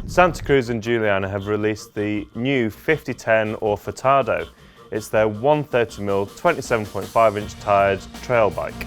Santa Cruz and Juliana have released the new 5010 or Furtado. It's their 130mm 27.5-inch tyred trail bike.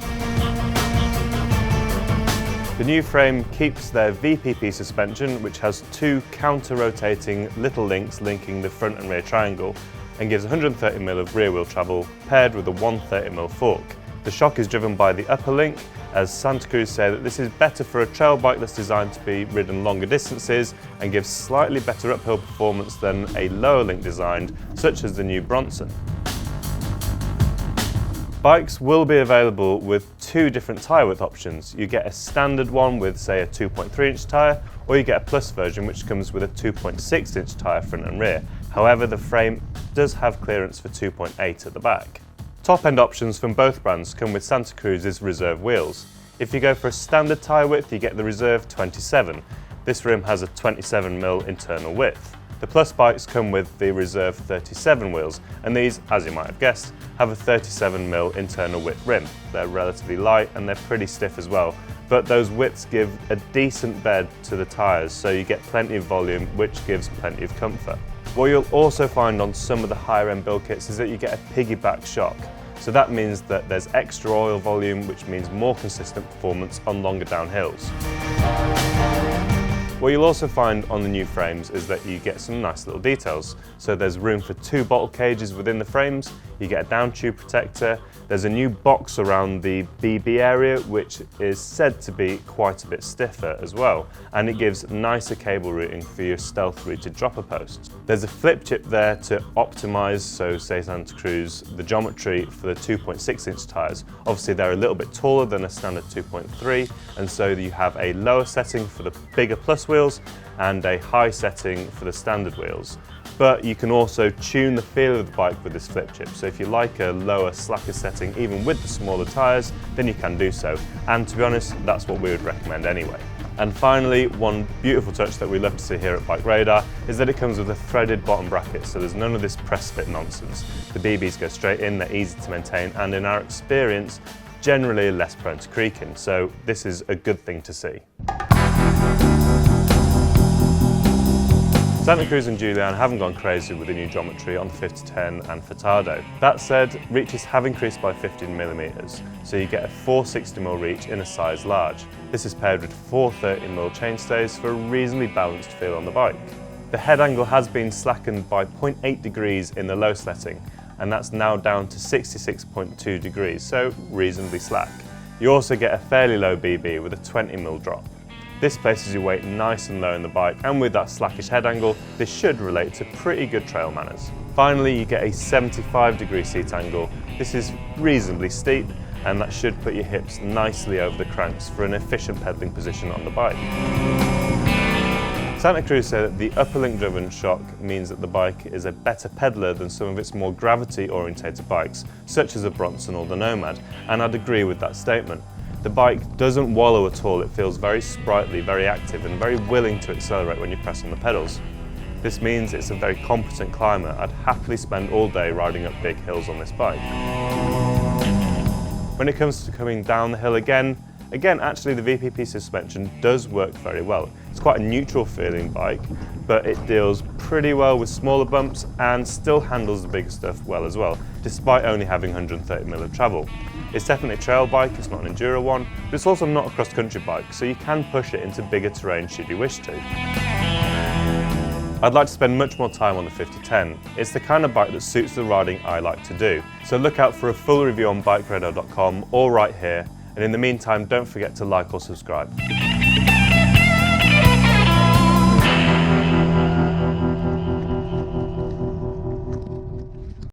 The new frame keeps their Vpp suspension, which has two counter-rotating little links linking the front and rear triangle, and gives 130mm of rear wheel travel paired with a 130mm fork. The shock is driven by the upper link, as Santa Cruz say that this is better for a trail bike that's designed to be ridden longer distances and gives slightly better uphill performance than a lower link designed, such as the new Bronson. Bikes will be available with two different tyre width options. You get a standard one with, say, a 2.3-inch tyre, or you get a plus version which comes with a 2.6-inch tyre front and rear. However, the frame does have clearance for 2.8 at the back. Top-end options from both brands come with Santa Cruz's Reserve wheels. If you go for a standard tyre width, you get the Reserve 27. This rim has a 27mm internal width. The Plus bikes come with the Reserve 37 wheels, and these, as you might have guessed, have a 37mm internal width rim. They're relatively light and they're pretty stiff as well, but those widths give a decent bed to the tyres, so you get plenty of volume, which gives plenty of comfort. What you'll also find on some of the higher end build kits is that you get a piggyback shock. So that means that there's extra oil volume, which means more consistent performance on longer downhills. What you'll also find on the new frames is that you get some nice little details. So there's room for two bottle cages within the frames, you get a down tube protector, there's a new box around the BB area which is said to be quite a bit stiffer as well, and it gives nicer cable routing for your stealth routed dropper posts. There's a flip chip there to optimise, so say Santa Cruz, the geometry for the 2.6-inch tyres. Obviously they're a little bit taller than a standard 2.3, and so you have a lower setting for the bigger Plus wheels and a high setting for the standard wheels. But you can also tune the feel of the bike with this flip chip. So if you like a lower, slacker setting, even with the smaller tyres, then you can do so. And to be honest, that's what we would recommend anyway. And finally, one beautiful touch that we love to see here at BikeRadar is that it comes with a threaded bottom bracket, so there's none of this press fit nonsense. The BBs go straight in, they're easy to maintain, and in our experience, generally less prone to creaking. So this is a good thing to see. Santa Cruz and Juliana haven't gone crazy with the new geometry on the 5010 and Furtado. That said, reaches have increased by 15mm, so you get a 460mm reach in a size large. This is paired with 430mm chainstays for a reasonably balanced feel on the bike. The head angle has been slackened by 0.8 degrees in the low setting, and that's now down to 66.2 degrees, so reasonably slack. You also get a fairly low BB with a 20mm drop. This places your weight nice and low in the bike, and with that slackish head angle, this should relate to pretty good trail manners. Finally, you get a 75-degree seat angle. This is reasonably steep, and that should put your hips nicely over the cranks for an efficient pedaling position on the bike. Santa Cruz said that the upper link driven shock means that the bike is a better pedaler than some of its more gravity-orientated bikes, such as the Bronson or the Nomad, and I'd agree with that statement. The bike doesn't wallow at all, it feels very sprightly, very active and very willing to accelerate when you press on the pedals. This means it's a very competent climber. I'd happily spend all day riding up big hills on this bike. When it comes to coming down the hill again, actually the Vpp suspension does work very well. It's quite a neutral feeling bike, but it deals pretty well with smaller bumps and still handles the bigger stuff well as well, despite only having 130mm of travel. It's definitely a trail bike, it's not an enduro one, but it's also not a cross-country bike, so you can push it into bigger terrain should you wish to. I'd like to spend much more time on the 5010. It's the kind of bike that suits the riding I like to do. So look out for a full review on BikeRadar.com or right here, and in the meantime, don't forget to like or subscribe.